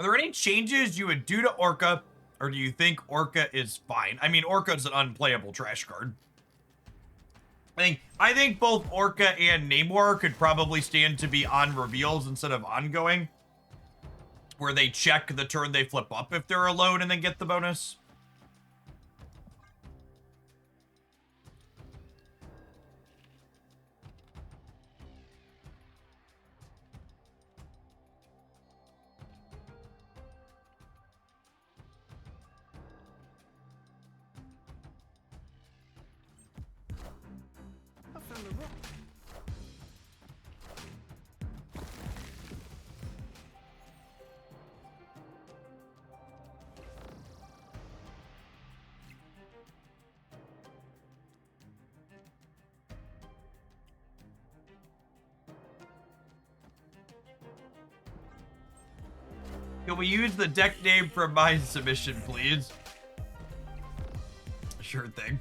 Are there any changes you would do to Orca, or do you think Orca is fine? I mean, Orca is an unplayable trash card. I think both Orca and Namor could probably stand to be on reveals instead of ongoing, where they check the turn they flip up if they're alone and then get the bonus. Can we use the deck name from my submission, please? Sure thing.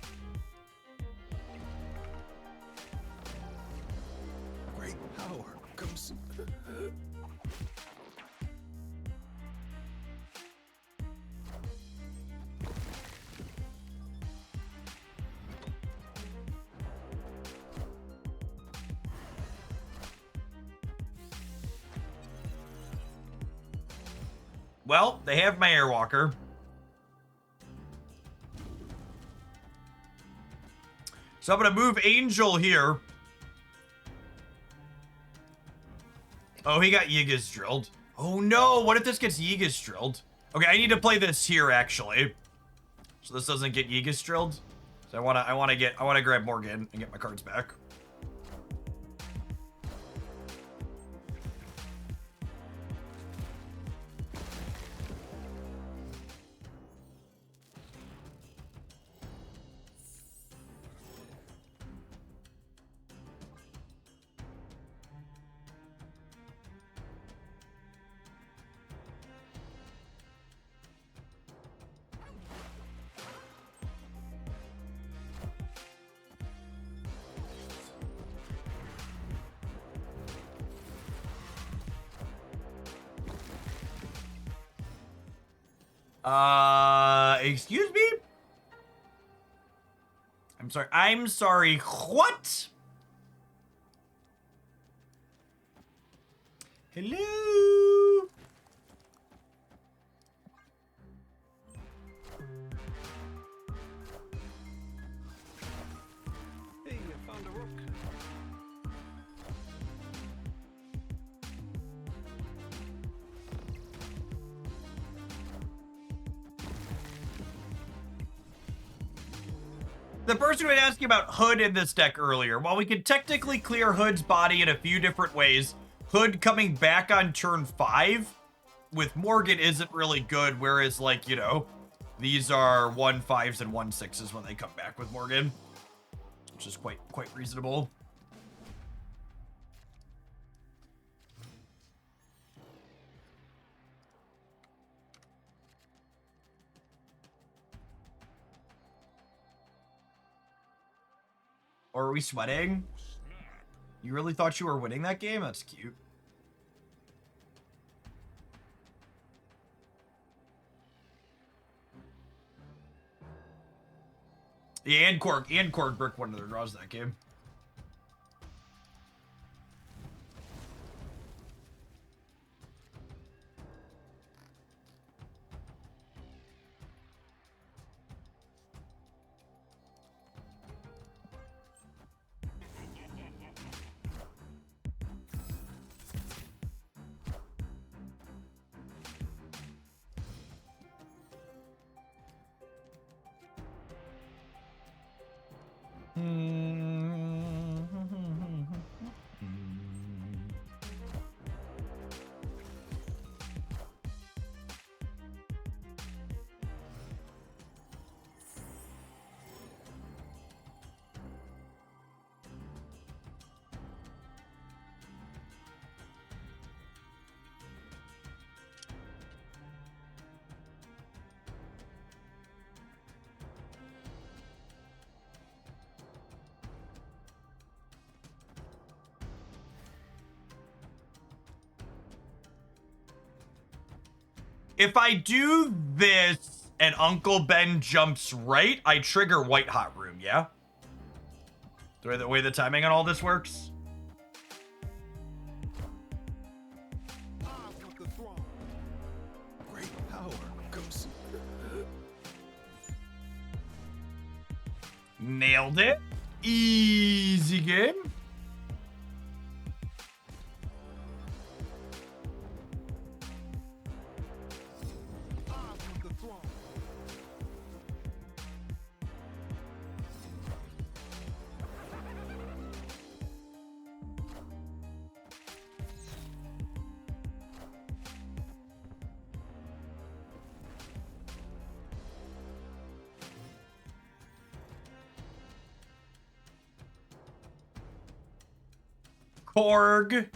Great power comes. Well, they have my Airwalker. So I'm going to move Angel here. Oh, he got Yigas drilled. Oh no, what if this gets Yigas drilled? Okay, I need to play this here actually. So this doesn't get Yigas drilled. So I want to grab Morgan and get my cards back. Excuse me? I'm sorry, what? Hello? Hey, I found a rook. The person who had asked you about Hood in this deck earlier, while we can technically clear Hood's body in a few different ways, Hood coming back on turn 5 with Morgan isn't really good, whereas, like, you know, these are 1/5s and 1/6s when they come back with Morgan, which is quite reasonable. Or are we sweating? You really thought you were winning that game? That's cute. Yeah, and Korg bricked one of their draws that game. If I do this and Uncle Ben jumps right, I trigger White Hot Room, yeah? The way the timing on all this works? I want the throne. Great power comes. Nailed it. Easy game. I want the throne. Korg,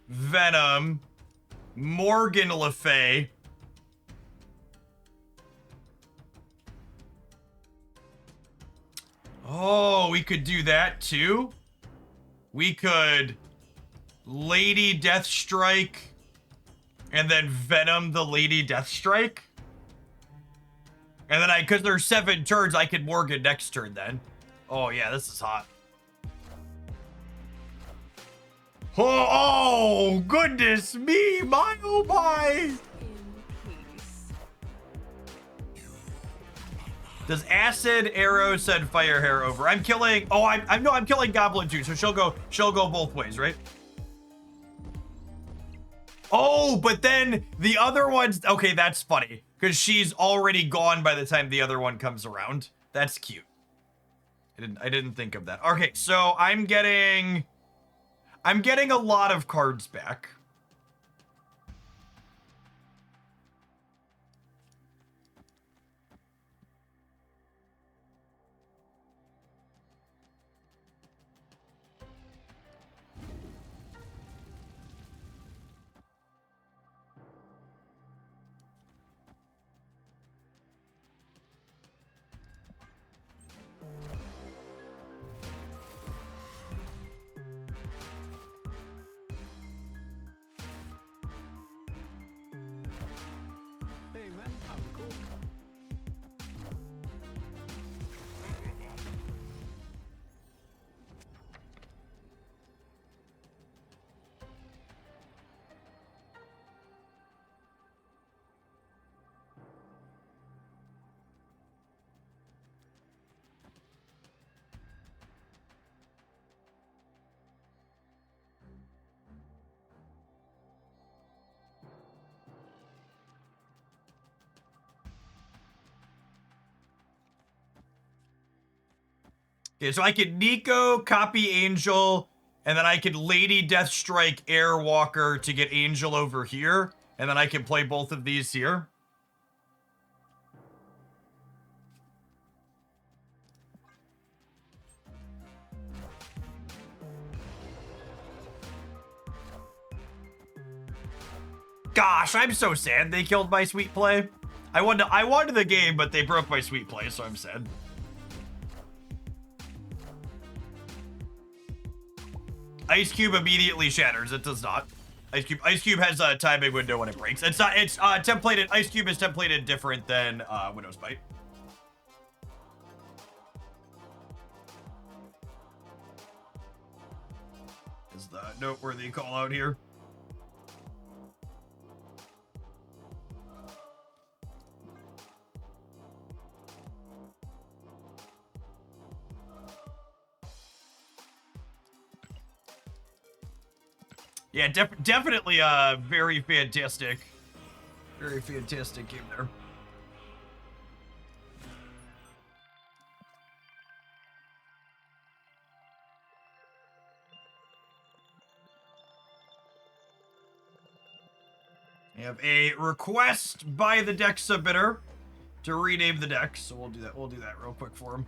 Venom, Morgan Lefay. Oh, we could do that too. We could Lady Deathstrike and then Venom the Lady Deathstrike. And then because there's 7 turns, I could Morgan next turn then. Oh yeah, this is hot. Oh, goodness me, my oh my. Does acid arrow send fire hair over? I'm killing. Oh, I'm killing Goblin too. So she'll go both ways, right? Oh, but then the other one's okay. That's funny because she's already gone by the time the other one comes around. That's cute. I didn't think of that. Okay, so I'm getting a lot of cards back. Hey man, I'm cool. Okay, so I could Nico, copy Angel, and then I could Lady Deathstrike Airwalker to get Angel over here, and then I can play both of these here. Gosh, I'm so sad they killed my sweet play. I wanted the game, but they broke my sweet play, so I'm sad. Ice Cube immediately shatters. It does not. Ice Cube has a timing window when it breaks. It's not. It's templated. Ice Cube is templated different than Widow's Bite. Is the noteworthy call out here? Yeah, definitely a very fantastic game there. We have a request by the deck submitter to rename the deck, so we'll do that. We'll do that real quick for him.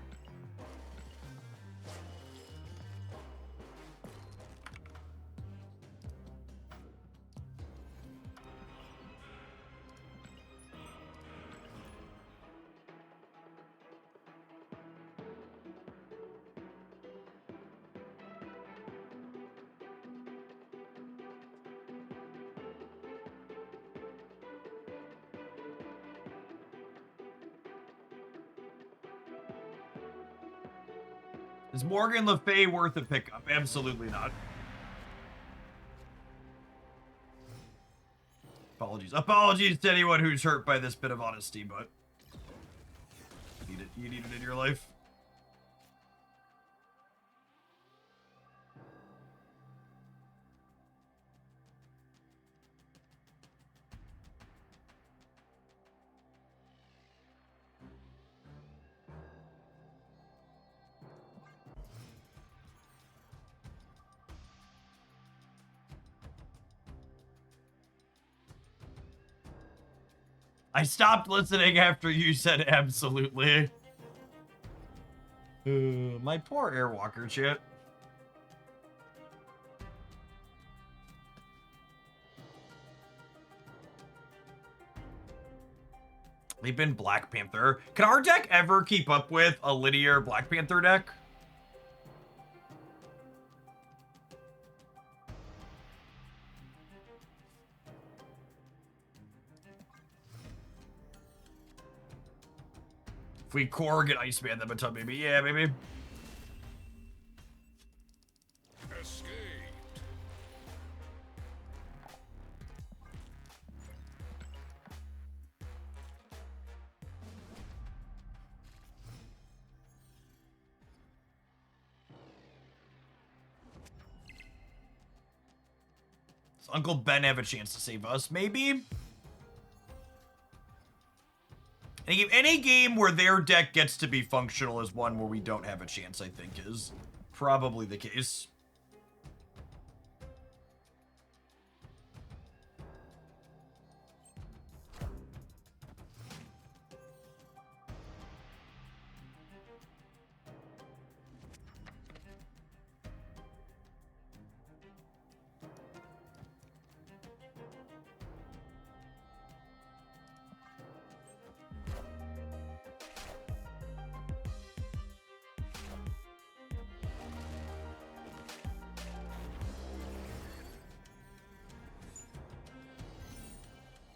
Is Morgan Lefay worth a pickup? Absolutely not. Apologies to anyone who's hurt by this bit of honesty, but you need it in your life. I stopped listening after you said absolutely. My poor Airwalker chat. They've been Black Panther. Can our deck ever keep up with a linear Black Panther deck? If we core, get Iceman, then Baton, maybe. Yeah, maybe. Escaped. Does Uncle Ben have a chance to save us? Maybe? Any game where their deck gets to be functional is one where we don't have a chance, I think, is probably the case.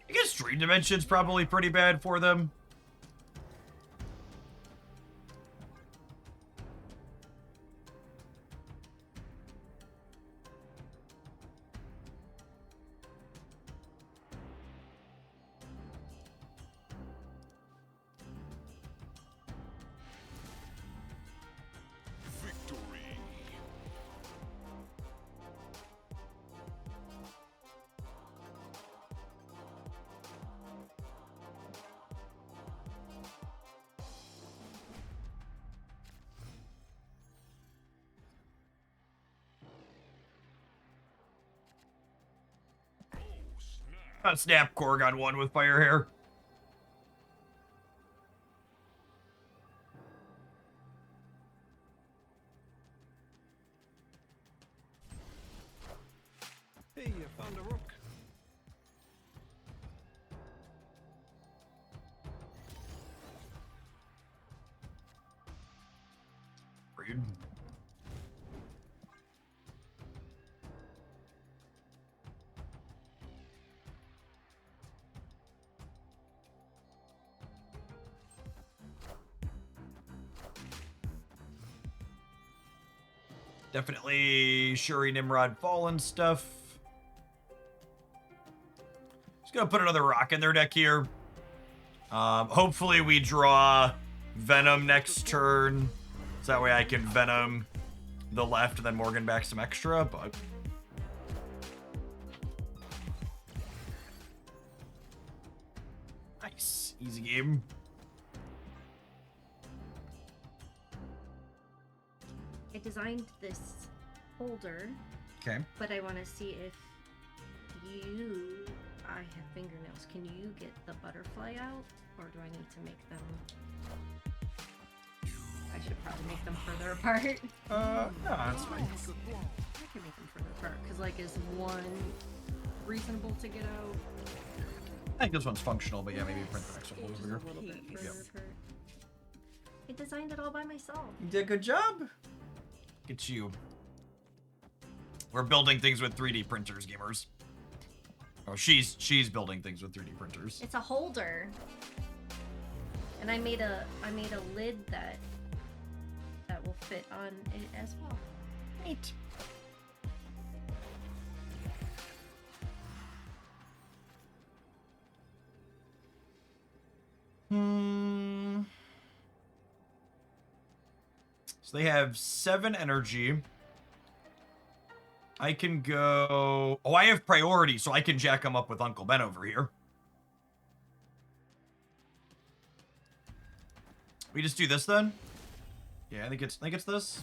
I guess Dream Dimension's probably pretty bad for them. Victory. Snap Korg 1 with Fire Hair. Hey, you found a rook. Rude. Definitely Shuri Nimrod Fallen stuff. Just gonna put another rock in their deck here. Hopefully we draw Venom next turn. So that way I can Venom the left and then Morgan back some extra, but... Nice. Easy game. I designed this holder, Okay. but I want to see if I have fingernails. Can you get the butterfly out, or do I need to make them? I should probably make them further apart. No, that's fine. I can make them further apart, because like, is one reasonable to get out? I think this one's functional, but yeah, maybe print the next one Just over a here. little bit further Yep. apart. I designed it all by myself. You did a good job. Look at you. We're building things with 3D printers, gamers. Oh, she's building things with 3D printers. It's a holder, and I made a lid that will fit on it as well. Neat. So they have 7 energy. I can go... Oh, I have priority, so I can jack them up with Uncle Ben over here. We just do this then? Yeah, I think it's this.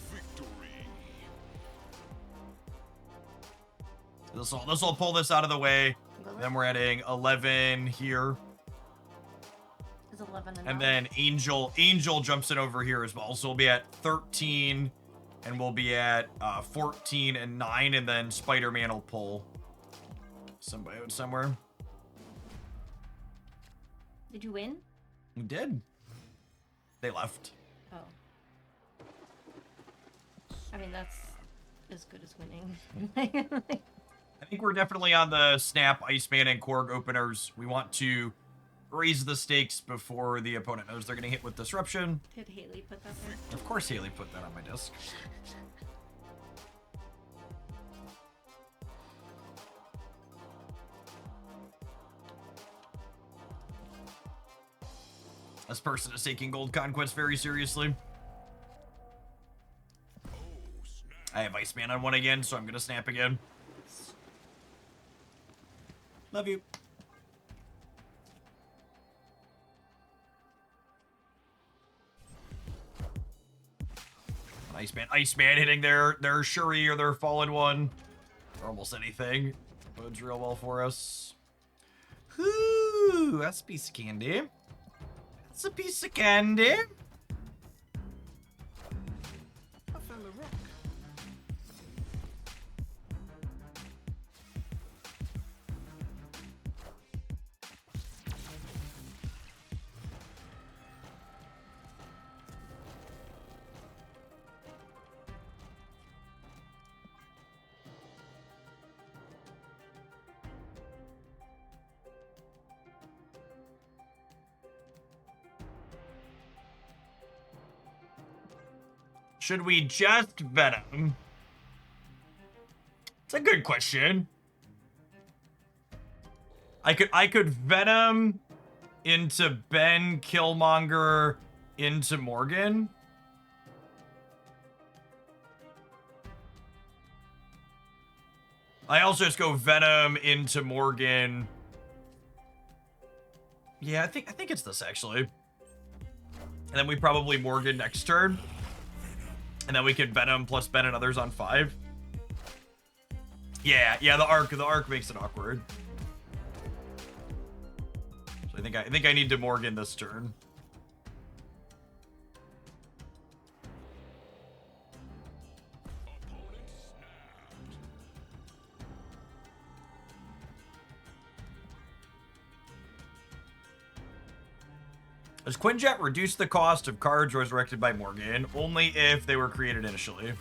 This will pull this out of the way. Then we're adding 11 here. Is 11 enough? And then Angel jumps in over here as well. So we'll be at 13, and we'll be at 14 and 9, and then Spider-Man will pull somebody out somewhere. Did you win? We did. They left. Oh. I mean, that's as good as winning. I think we're definitely on the Snap, Iceman, and Korg openers. We want to raise the stakes before the opponent knows they're getting hit with Disruption. Did Haley put that there? Of course Haley put that on my disc. This person is taking Gold Conquest very seriously. I have Iceman on 1 again, so I'm going to snap again. Love you. Iceman hitting their Shuri or their Fallen One. Or almost anything. Bodes real well for us. Ooh, that's a piece of candy. That's a piece of candy. I found a rock. Should we just Venom? It's a good question. I could Venom into Ben, Killmonger, into Morgan. I also just go Venom into Morgan. Yeah, I think it's this actually. And then we probably Morgan next turn. And then we could Venom plus Ben and others on 5. Yeah, the arc makes it awkward. So I think I need to Morgan this turn. Does Quinjet reduce the cost of cards resurrected by Morgan? Only if they were created initially.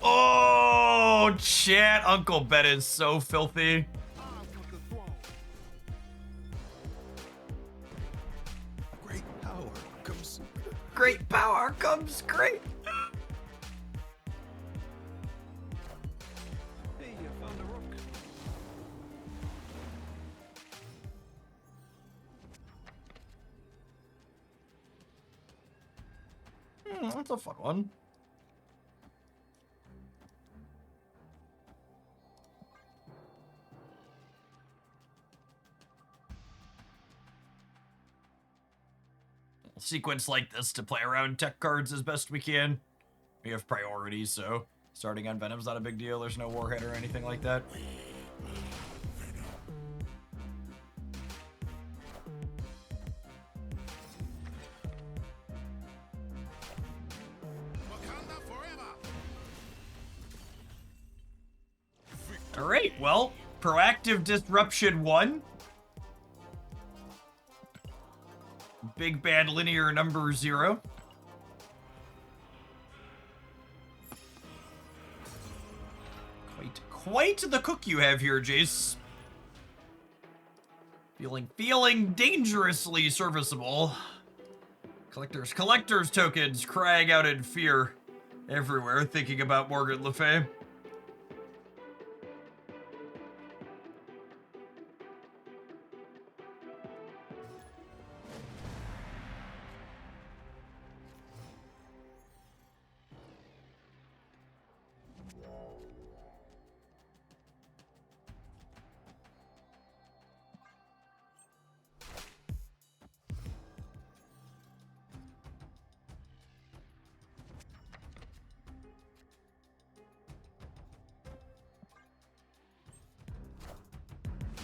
Oh, chat. Uncle Ben is so filthy. Great power comes. Great power comes great. Hey, I found a rock. That's a fun one. Sequence like this to play around tech cards as best we can. We have priorities, so starting on Venom's not a big deal. There's no Warhead or anything like that. Wakanda forever. All right, well, proactive disruption 1. Big bad linear number 0. Quite the cook you have here, Jace. Feeling dangerously serviceable. Collectors tokens crying out in fear everywhere, thinking about Morgan Lefay.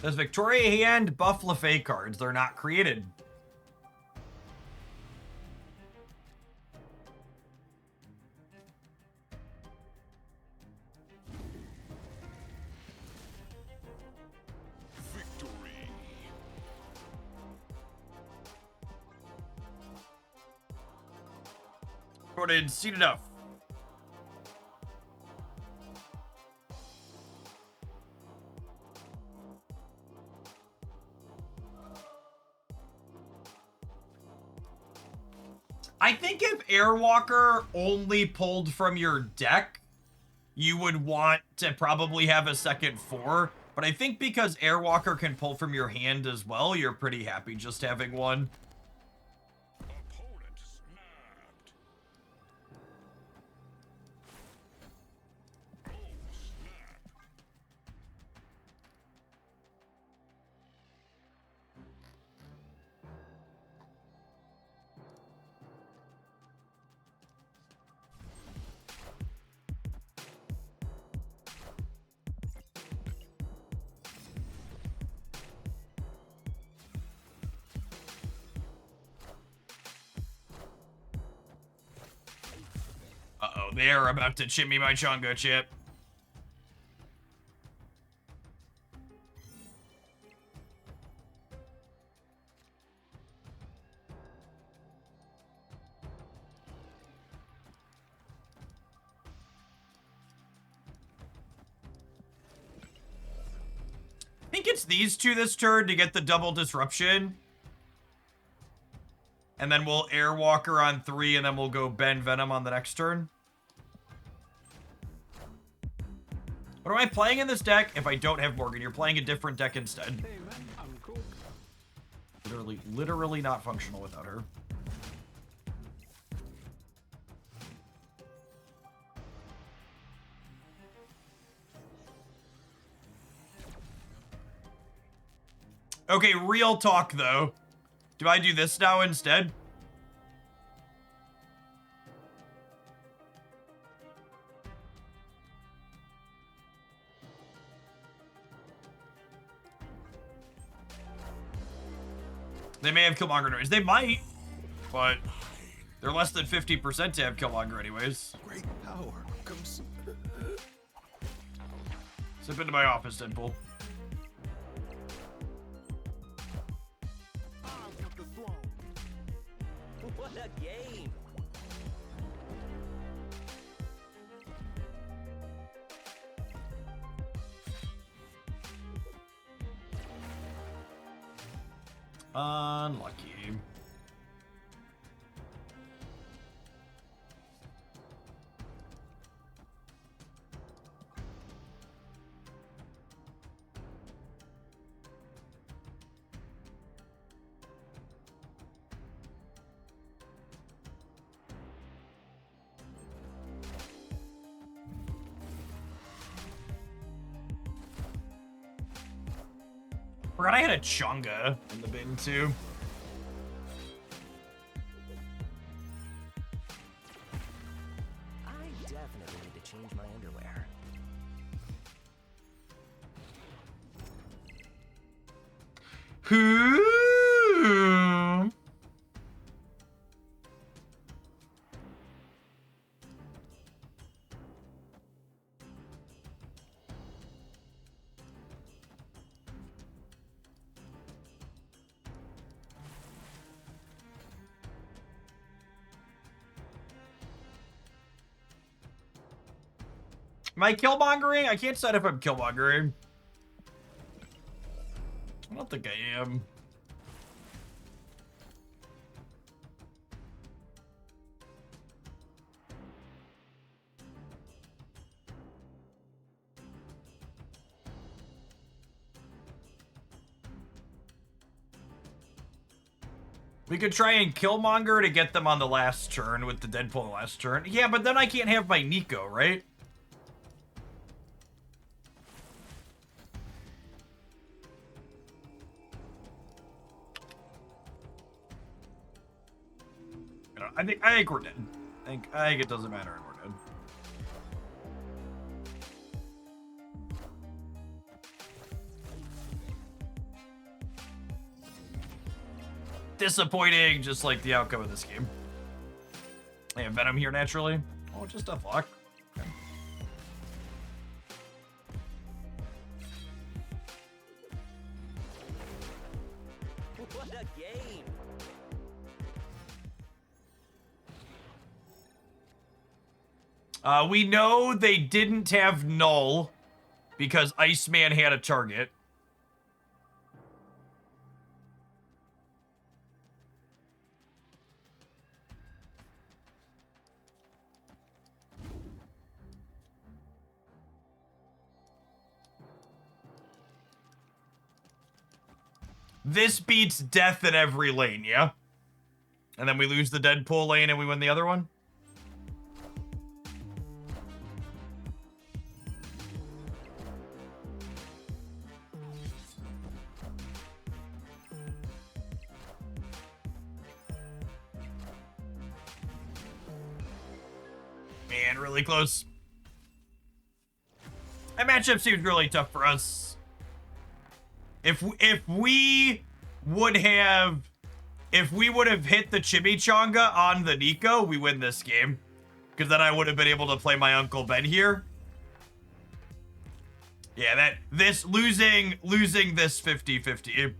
Does Victoria hand buff Lefay cards? They're not created. Victory. Voted seen enough. I think if Airwalker only pulled from your deck, you would want to probably have a second 4. But I think because Airwalker can pull from your hand as well, you're pretty happy just having one. Opponent snapped. Oh, snap. Uh-oh, they're about to chimney my Chongo chip. I think it's these two this turn to get the double disruption. And then we'll Airwalker on 3, and then we'll go Ben Venom on the next turn. What am I playing in this deck if I don't have Morgan? You're playing a different deck instead. Hey man, I'm cool. Literally not functional without her. Okay, real talk though. Do I do this now instead? They may have Killmonger anyways. They might, but they're less than 50% to have Killmonger anyways. Great power comes. Step into my office, Deadpool. I want the throne. What a game! Unlucky. Forgot I had a Chonga in the bin too. I definitely need to change my underwear. Who? Am I killmongering? I can't decide if I'm killmongering. I don't think I am. We could try and killmonger to get them on the last turn with the Deadpool on the last turn. Yeah, but then I can't have my Nico, right? I think we're dead. I think it doesn't matter and we're dead. Disappointing, just like the outcome of this game. I have Venom here naturally. Oh, just a luck. Okay. What a game! We know they didn't have Null because Iceman had a target. This beats death in every lane, yeah? And then we lose the Deadpool lane and we win the other one? Man, really close. That matchup seems really tough for us. If we would have hit the Chimichanga on the Nico, we win this game. Because then I would have been able to play my Uncle Ben here. Yeah, losing this 50-50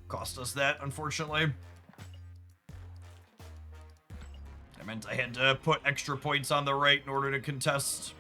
cost us that, unfortunately. I meant I had to put extra points on the right in order to contest.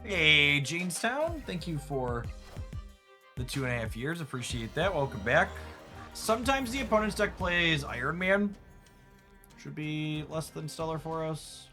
Hey, Janestown, thank you for the 2.5 years. Appreciate that. Welcome back. Sometimes the opponent's deck plays Iron Man. Should be less than stellar for us.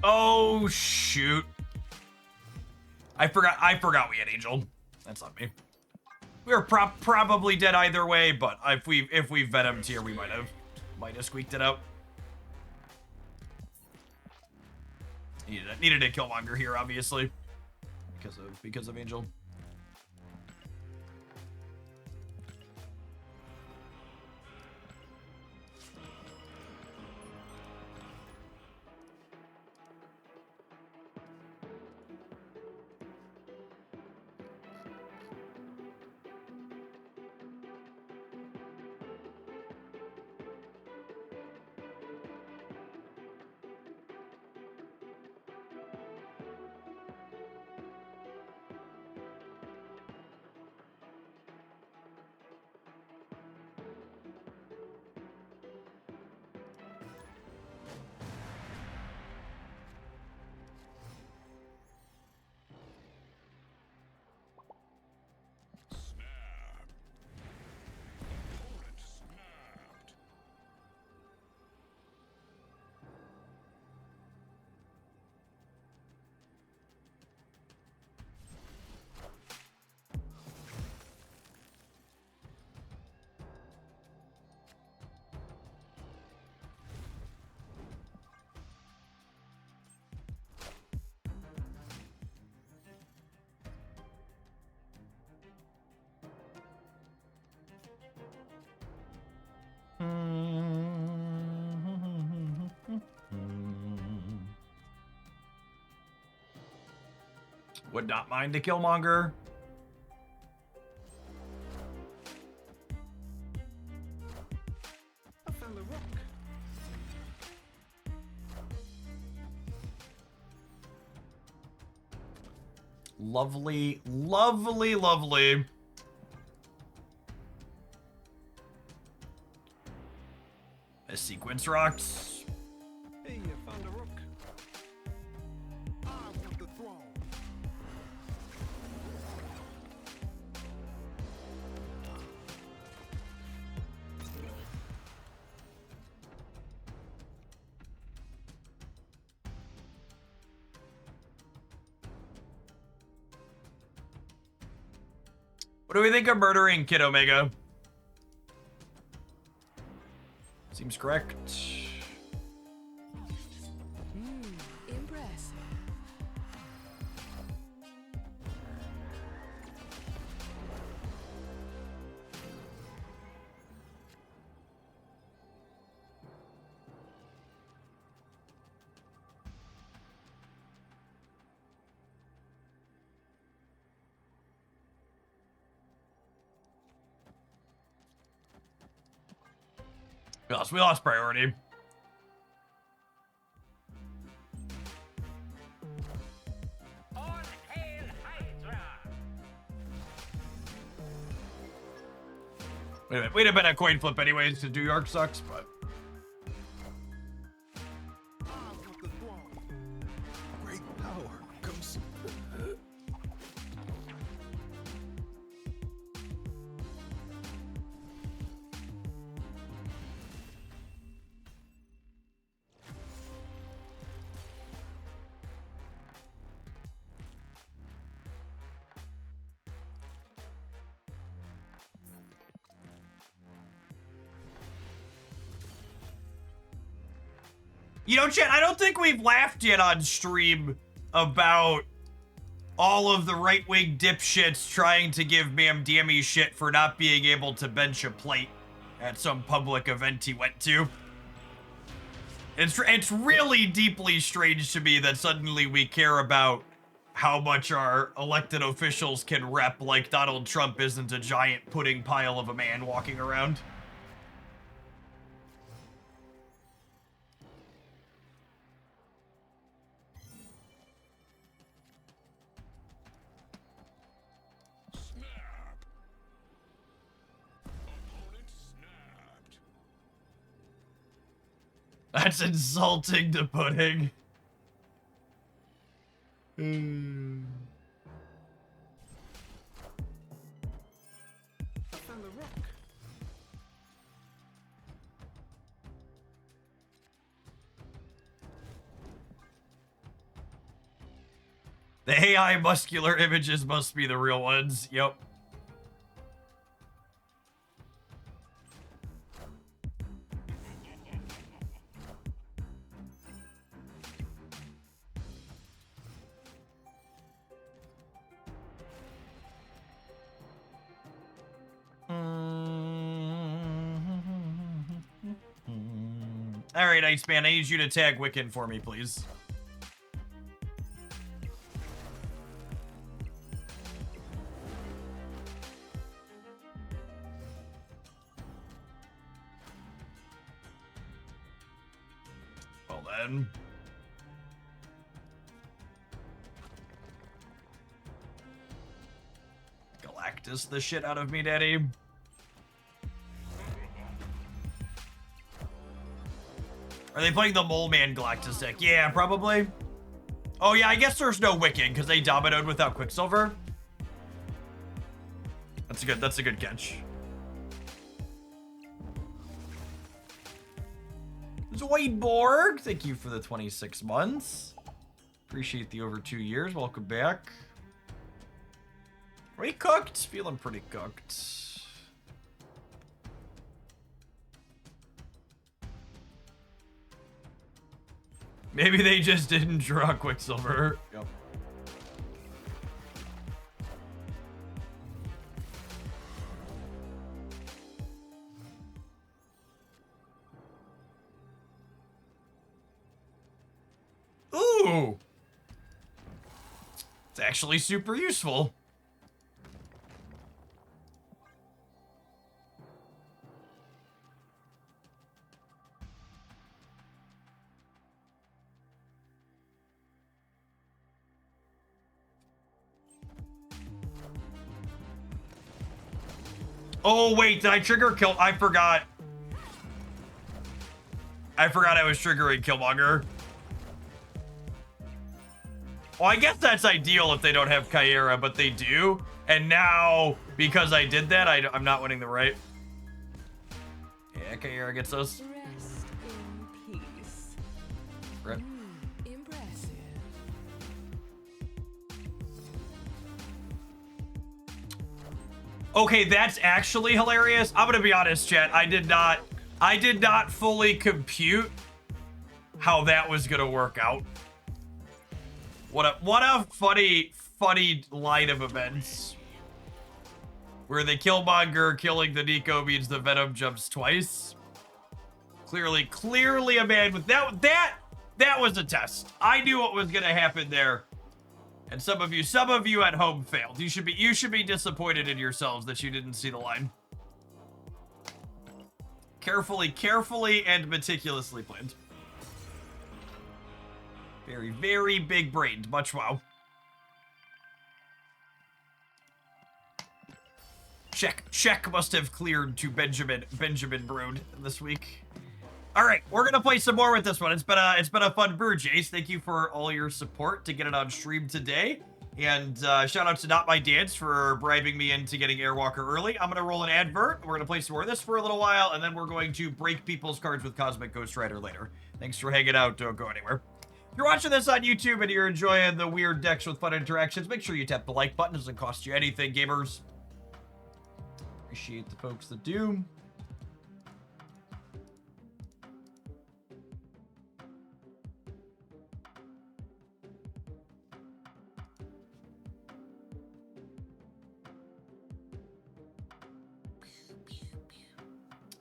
Oh shoot! I forgot we had Angel. That's not me. We were probably dead either way, but if we Venomed here, we might have squeaked it out. Needed a Killmonger here, obviously, because of Angel. Would not mind a Killmonger. I found a rock. Lovely, lovely, lovely. A sequence rocks. Hey, I found a rock. I want the throne. What do we think of murdering Kid Omega? Seems correct. Impressive. We lost priority. All hail Hydra! Wait a minute. We'd have been a coin flip anyways because New York sucks, but. I want the throne. Great power comes. You know, Chet, I don't think we've laughed yet on stream about all of the right-wing dipshits trying to give Ma'am Dammy shit for not being able to bench a plate at some public event he went to. It's really deeply strange to me that suddenly we care about how much our elected officials can rep like Donald Trump isn't a giant pudding pile of a man walking around. Snap. Opponent snapped. That's insulting to pudding. I found a rock. The AI muscular images must be the real ones. Yep. All right, Iceman, I need you to tag Wiccan for me, please. Well then. Galactus the shit out of me, daddy. Are they playing the Mole Man Galactus deck? Yeah, probably. Oh yeah, I guess there's no Wiccan because they dominoed without Quicksilver. That's a good catch. Zoidborg, thank you for the 26 months. Appreciate the over 2 years. Welcome back. Pretty cooked. Feeling pretty cooked. Maybe they just didn't draw Quicksilver. Yep. Ooh! It's It's actually super useful. Oh, wait, did I trigger kill? I forgot. I forgot I was triggering Killmonger. Well, I guess that's ideal if they don't have Kyera, but they do. And now, because I did that, I'm not winning the right. Yeah, Kyera gets us. Rest in peace. Rip. Impressive. Okay, that's actually hilarious. I'm gonna be honest, chat. I did not fully compute how that was gonna work out. What a funny line of events. Where the Killmonger killing the Nico means the Venom jumps twice. Clearly a man with that was a test. I knew what was gonna happen there. And some of you at home failed. You should be disappointed in yourselves that you didn't see the line. Carefully and meticulously planned. Very big brained. Much wow. Check must have cleared to Benjamin Brood this week. All right, we're gonna play some more with this one. It's been a fun brew, Jace. Thank you for all your support to get it on stream today. And shout out to Not My Dance for bribing me into getting Airwalker early. I'm gonna roll an advert. We're gonna play some more of this for a little while, and then we're going to break people's cards with Cosmic Ghost Rider later. Thanks for hanging out. Don't go anywhere. If you're watching this on YouTube and you're enjoying the weird decks with fun interactions, make sure you tap the like button. It doesn't cost you anything, gamers. Appreciate the folks that do.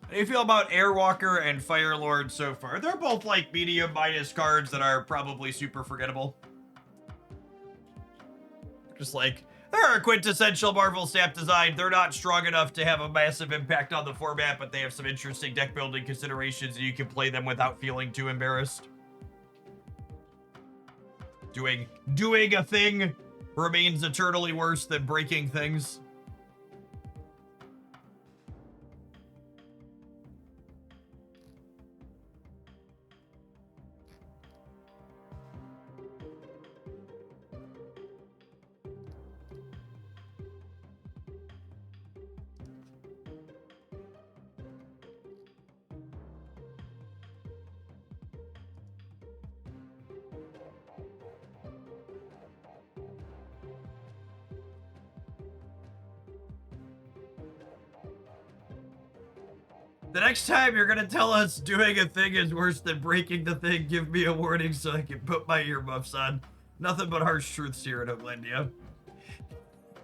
How do you feel about Airwalker and Firelord so far? They're both like medium minus cards that are probably super forgettable. Just like, they're a quintessential Marvel Snap design. They're not strong enough to have a massive impact on the format, but they have some interesting deck building considerations and you can play them without feeling too embarrassed. Doing a thing remains eternally worse than breaking things. The next time you're gonna tell us doing a thing is worse than breaking the thing, give me a warning so I can put my earmuffs on. Nothing but harsh truths here in Homelandia.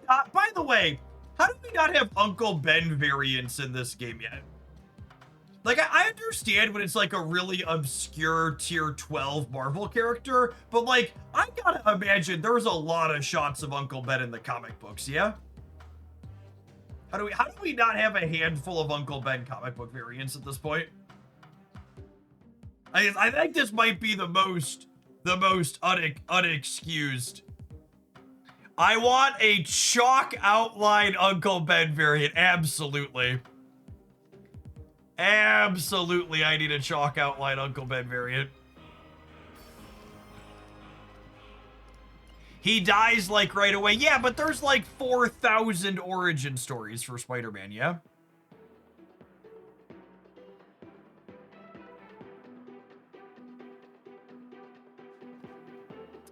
By the way, how do we not have Uncle Ben variants in this game yet? Like, I understand when it's like a really obscure tier 12 Marvel character, but like, I gotta imagine there's a lot of shots of Uncle Ben in the comic books, yeah? How do we not have a handful of Uncle Ben comic book variants at this point? I think this might be the most unexcused. I want a chalk outline Uncle Ben variant. Absolutely. Absolutely, I need a chalk outline Uncle Ben variant. He dies, like, right away. Yeah, but there's, like, 4,000 origin stories for Spider-Man, yeah?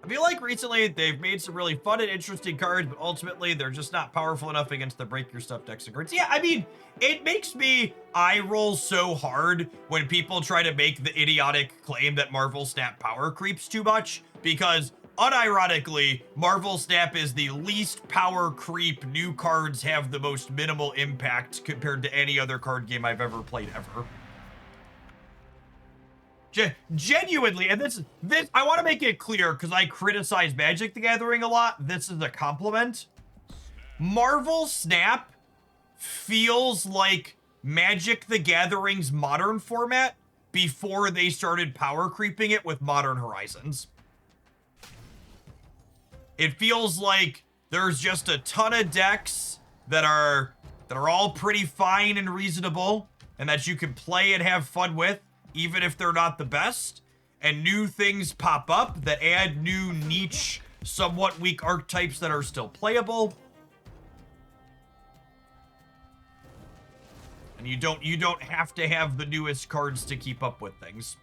I feel like recently they've made some really fun and interesting cards, but ultimately they're just not powerful enough against the break your stuff decks and cards. Yeah, I mean, it makes me eye roll so hard when people try to make the idiotic claim that Marvel Snap power creeps too much, because unironically, Marvel Snap is the least power creep. New cards have the most minimal impact compared to any other card game I've ever played ever. Genuinely, and this I want to make it clear because I criticize Magic the Gathering a lot. This is a compliment. Marvel Snap feels like Magic the Gathering's modern format before they started power creeping it with Modern Horizons. It feels like there's just a ton of decks that are all pretty fine and reasonable, and that you can play and have fun with, even if they're not the best. And new things pop up that add new niche, somewhat weak archetypes that are still playable. And you don't have to have the newest cards to keep up with things.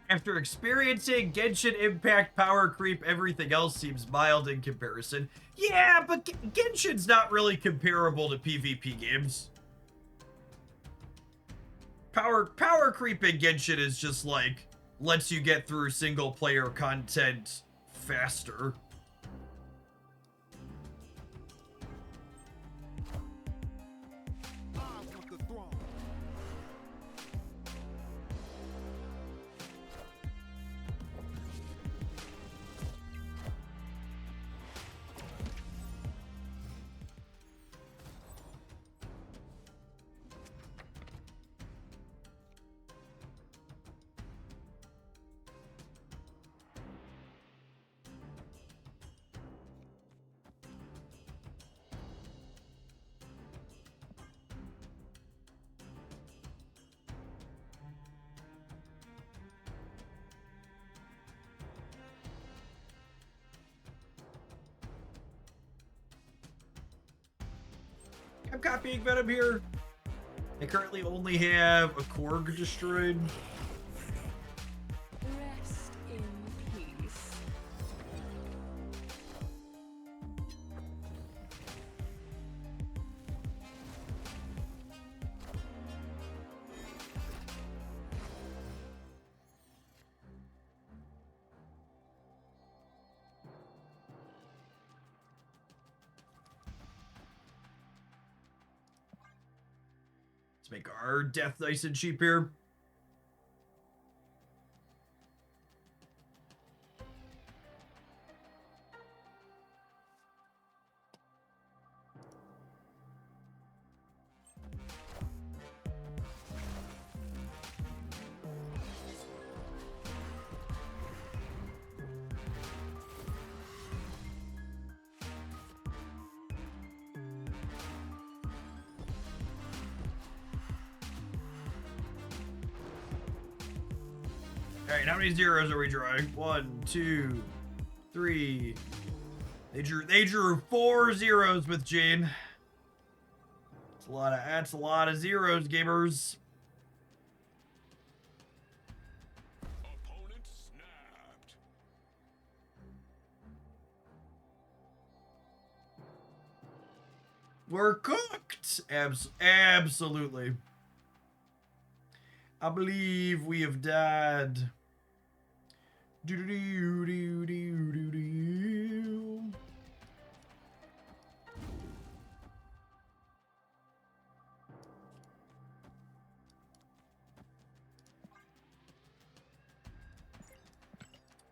After experiencing Genshin Impact power creep, everything else seems mild in comparison. Yeah, but Genshin's not really comparable to PvP games. Power creep in Genshin is just like, lets you get through single player content faster. I want the throne. I'm copying Venom here. I currently only have a Korg destroyed. Rest in peace. Let's make our death nice and cheap here. All right, how many zeros are we drawing? 1, 2, 3. They drew 4 zeros with Jane. That's a lot of zeros, gamers. Opponent snapped. We're cooked. Absolutely. I believe we have died. Do-do-do-do-do-do-do.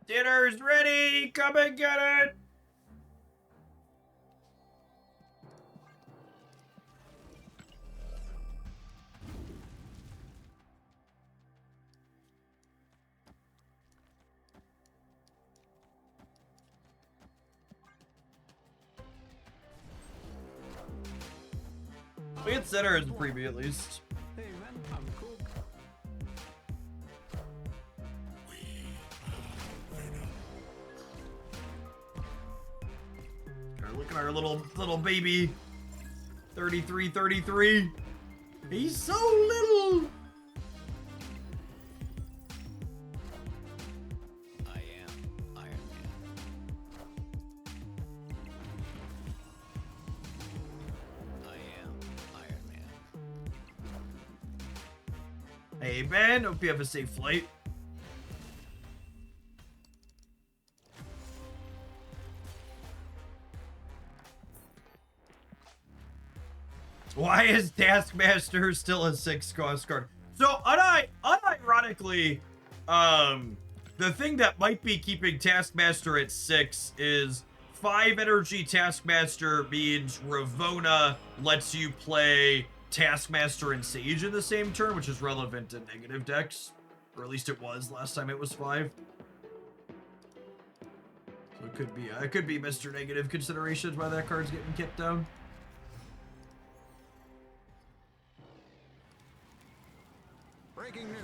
Dinner's ready. Come and get it. We get center as a preview at least. Hey man, I'm cook. Look at our little baby. 33, 33. He's so little. I am Iron Man. I am Iron Man. Hey, Ben. Hope you have a safe flight. Why is Taskmaster still a 6 cost card? So, unironically, the thing that might be keeping Taskmaster at 6 is 5 energy Taskmaster means Ravona lets you play Taskmaster and Sage in the same turn, which is relevant in negative decks. Or at least it was last time it was 5. So it could be Mr. Negative considerations why that card's getting kicked down. Breaking news.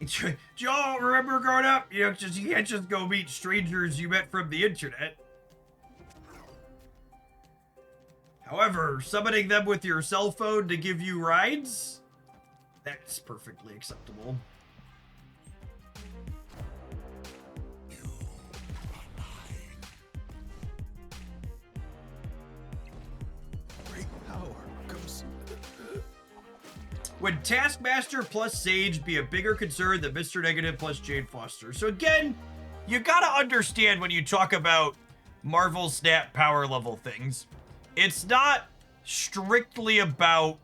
Do y'all remember growing up? You can't just go meet strangers you met from the internet. However, summoning them with your cell phone to give you rides? That's perfectly acceptable. Great power comes. Would Taskmaster plus Sage be a bigger concern than Mr. Negative plus Jade Foster? So again, you gotta understand when you talk about Marvel Snap power level things, it's not strictly about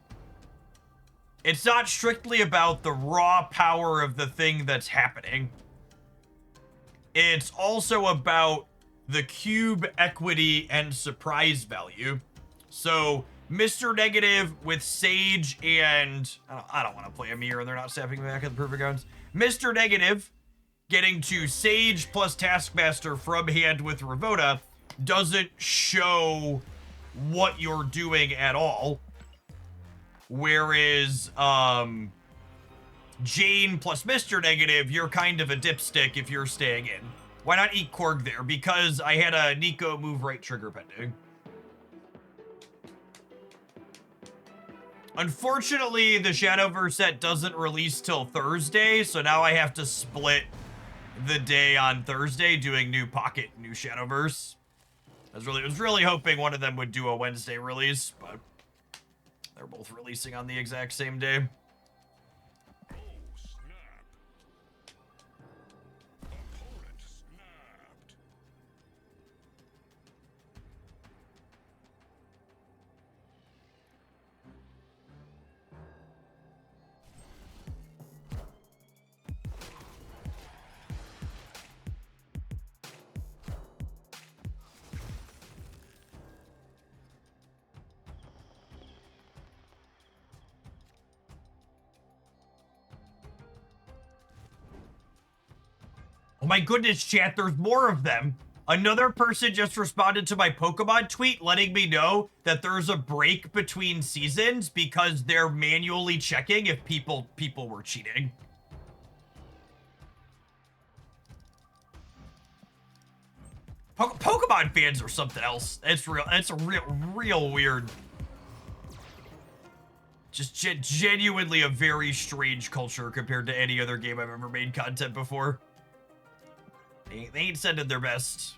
the raw power of the thing that's happening. It's also about the cube equity and surprise value. So Mr. Negative with Sage and I don't want to play a mirror and they're not snapping back at the perfect guns. Mr. Negative getting to Sage plus Taskmaster from hand with Ravona doesn't show what you're doing at all. Whereas Jane plus Mr. Negative, you're kind of a dipstick if you're staying in. Why not eat Korg there? Because I had a Nico move right trigger pending. Unfortunately, the Shadowverse set doesn't release till Thursday, so now I have to split the day on Thursday doing new Pocket, new Shadowverse. I was really hoping one of them would do a Wednesday release, but they're both releasing on the exact same day. Oh, snap. Opponent snapped. Oh my goodness, chat, there's more of them. Another person just responded to my Pokemon tweet letting me know that there's a break between seasons because they're manually checking if people were cheating. Pokemon fans are something else. It's a real weird. Just genuinely a very strange culture compared to any other game I've ever made content before. They ain't sending their best.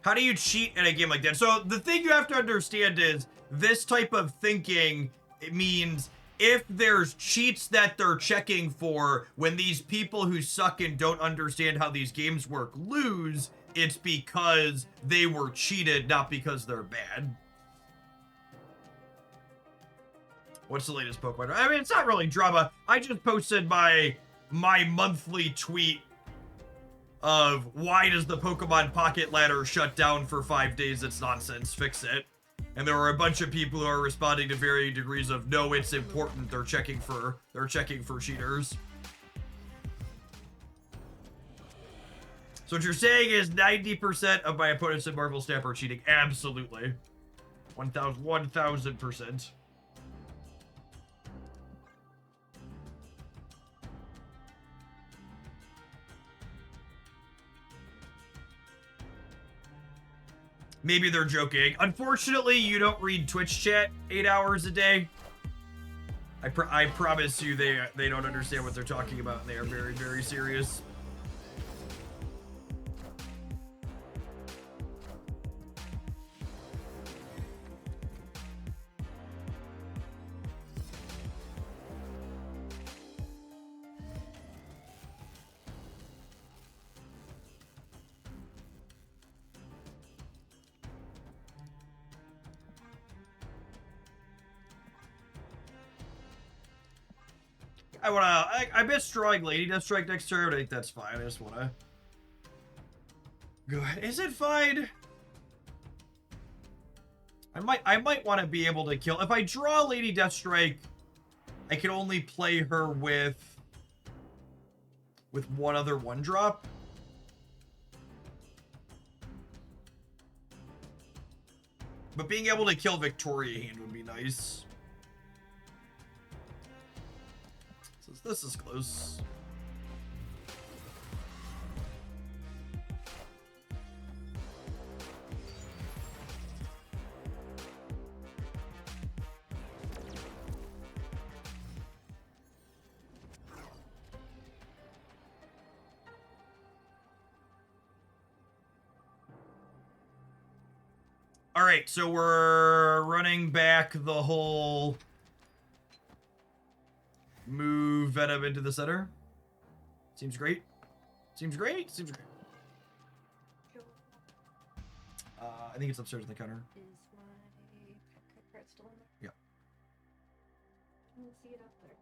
How do you cheat in a game like that? So the thing you have to understand is this type of thinking, it means if there's cheats that they're checking for when these people who suck and don't understand how these games work lose, it's because they were cheated, not because they're bad. What's the latest Pokemon? I mean, it's not really drama. I just posted my monthly tweet of why does the Pokemon Pocket Ladder shut down for 5 days? It's nonsense. Fix it. And there were a bunch of people who are responding to varying degrees of no, it's important. They're checking for cheaters. So what you're saying is 90% of my opponents in Marvel Snap are cheating. Absolutely. 1000%. Maybe they're joking. Unfortunately, you don't read Twitch chat 8 hours a day. I promise you they don't understand what they're talking about, and they are very, very serious. I miss drawing Lady Deathstrike next turn. I think that's fine. I just wanna go ahead. Is it fine? I might want to be able to kill. If I draw Lady Deathstrike, I can only play her with one other 1-drop. But being able to kill Victoria Hand would be nice. This is close. All right, so we're running back the whole move Venom into the center. Seems great. Seems great. Seems great. I think it's upstairs in the counter. Is my card still in there? Yeah. I don't see it up there.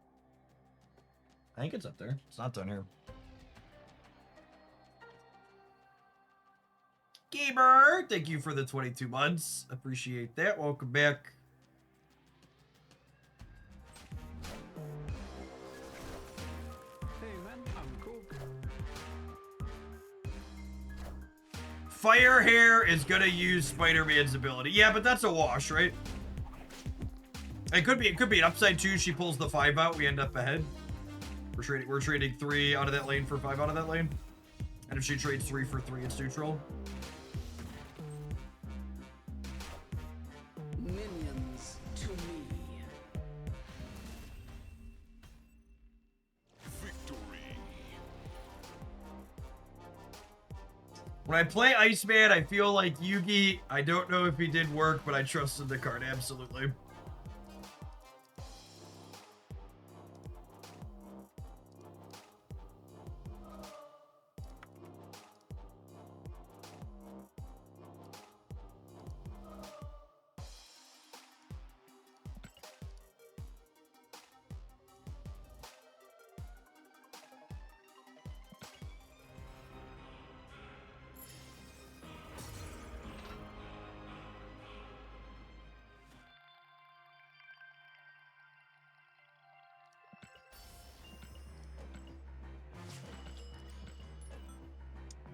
I think it's up there. It's not down here. Gamer, thank you for the 22 months. Appreciate that. Welcome back. Hey man, I'm cool. Fire Hair is gonna use Spider-Man's ability. Yeah, but that's a wash, right? It could be an upside too. She pulls the 5 out. We end up ahead. We're trading 3 out of that lane for 5 out of that lane. And if she trades 3 for 3, it's neutral. Minions to me. Victory. When I play Iceman, I feel like Yugi. I don't know if he did work, but I trusted the card absolutely.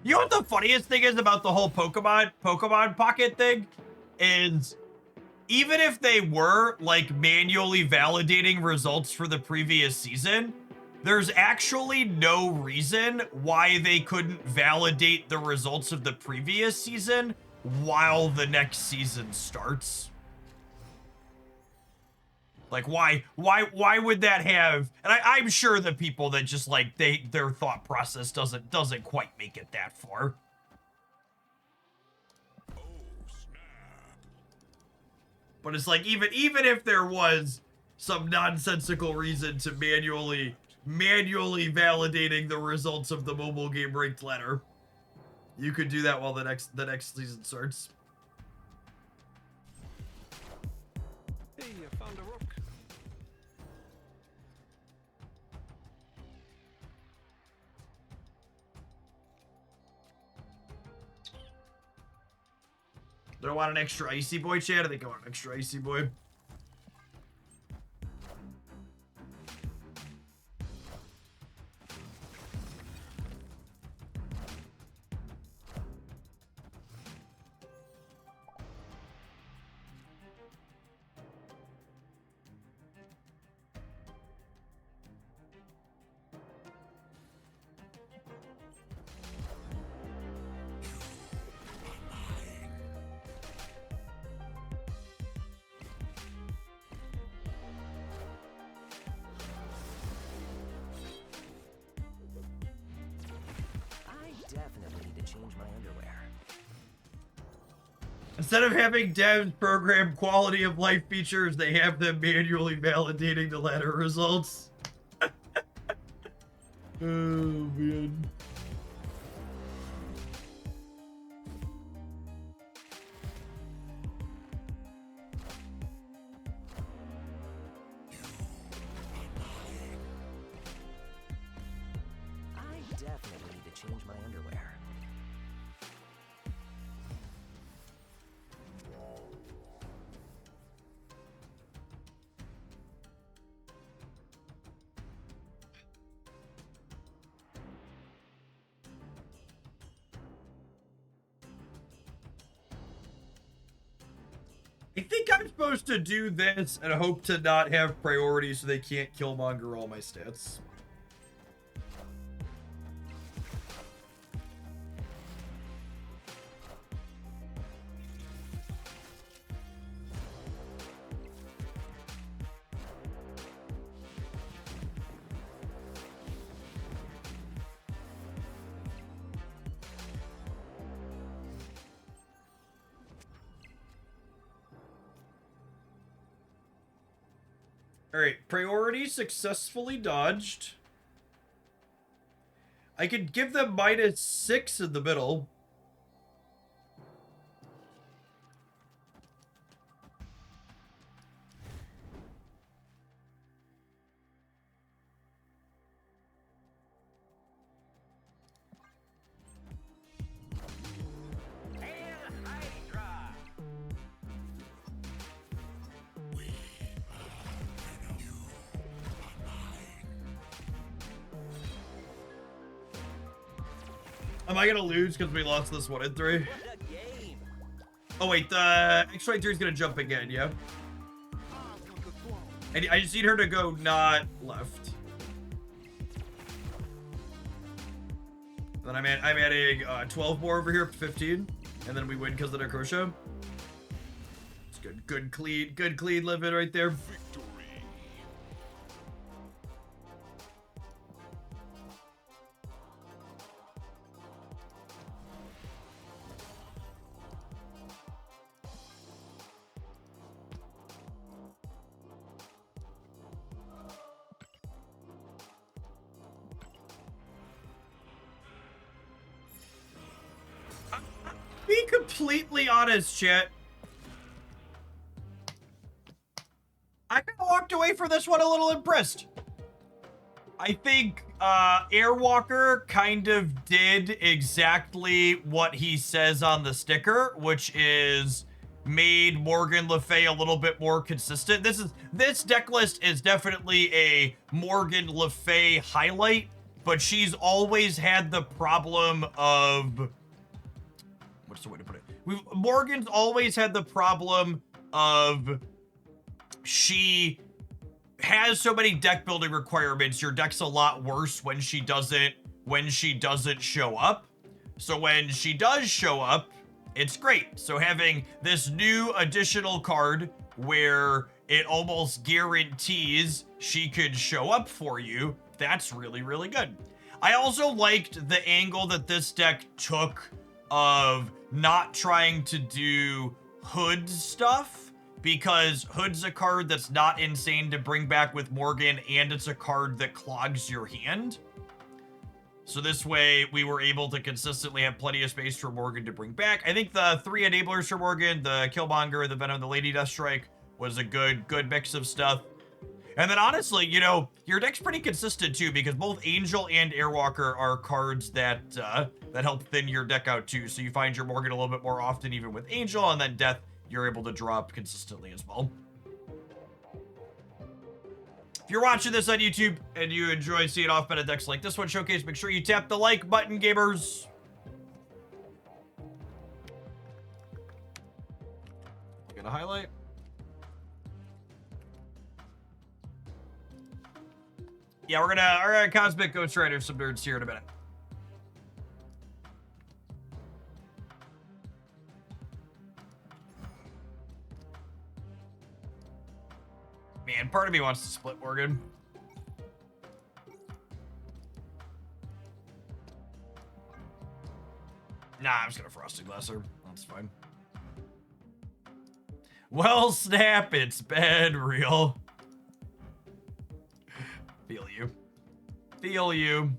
You know what the funniest thing is about the whole Pokemon Pocket thing? Is even if they were like manually validating results for the previous season, there's actually no reason why they couldn't validate the results of the previous season while the next season starts. Like, why would that have? And I'm sure the people that just like their thought process doesn't quite make it that far. Oh snap. But it's like even if there was some nonsensical reason to manually validating the results of the mobile game ranked ladder, you could do that while the next season starts. Hey, I found a rook. Do I want an extra icy boy, chat? I think I want an extra icy boy. Definitely need to change my underwear. Instead of having devs program quality of life features, they have them manually validating the ladder results. Oh, man. I definitely need to change my underwear. I think I'm supposed to do this and hope to not have priority so they can't killmonger all my stats. Alright, priority successfully dodged. I could give them -6 in the middle. Hail Hydra! Am I gonna lose because we lost this one in 3? What a game! Oh wait, the X-Ray 3 is gonna jump again, yeah? And I just need her to go not left. Then I'm adding 12 more over here, 15, and then we win because of the Necrosha. It's good clean living right there. Be completely honest, chat. I kind of walked away from this one a little impressed. I think Airwalker kind of did exactly what he says on the sticker, which is made Morgan Le Fay a little bit more consistent. This deck list is definitely a Morgan Le Fay highlight, but she's always had the problem of, what's the way to put it? Morgan's always had the problem of she has so many deck building requirements. Your deck's a lot worse when she doesn't show up. So when she does show up, it's great. So having this new additional card where it almost guarantees she could show up for you, that's really, really good. I also liked the angle that this deck took of not trying to do Hood stuff, because Hood's a card that's not insane to bring back with Morgan, and it's a card that clogs your hand. So this way, we were able to consistently have plenty of space for Morgan to bring back. I think the 3 enablers for Morgan, the Killmonger, the Venom, the Lady Deathstrike, was a good mix of stuff. And then honestly, you know, your deck's pretty consistent too, because both Angel and Airwalker are cards that that help thin your deck out too. So you find your Morgan a little bit more often, even with Angel, and then Death, you're able to draw up consistently as well. If you're watching this on YouTube and you enjoy seeing off-meta decks like this one showcase, make sure you tap the like button, gamers. Get a highlight. Yeah, we're gonna Cosmic Ghost Rider some nerds here in a minute. Man, part of me wants to split Morgan. Nah, I'm just gonna Frosted Glasser. That's fine. Well, snap, it's been real. Feel you. Feel you.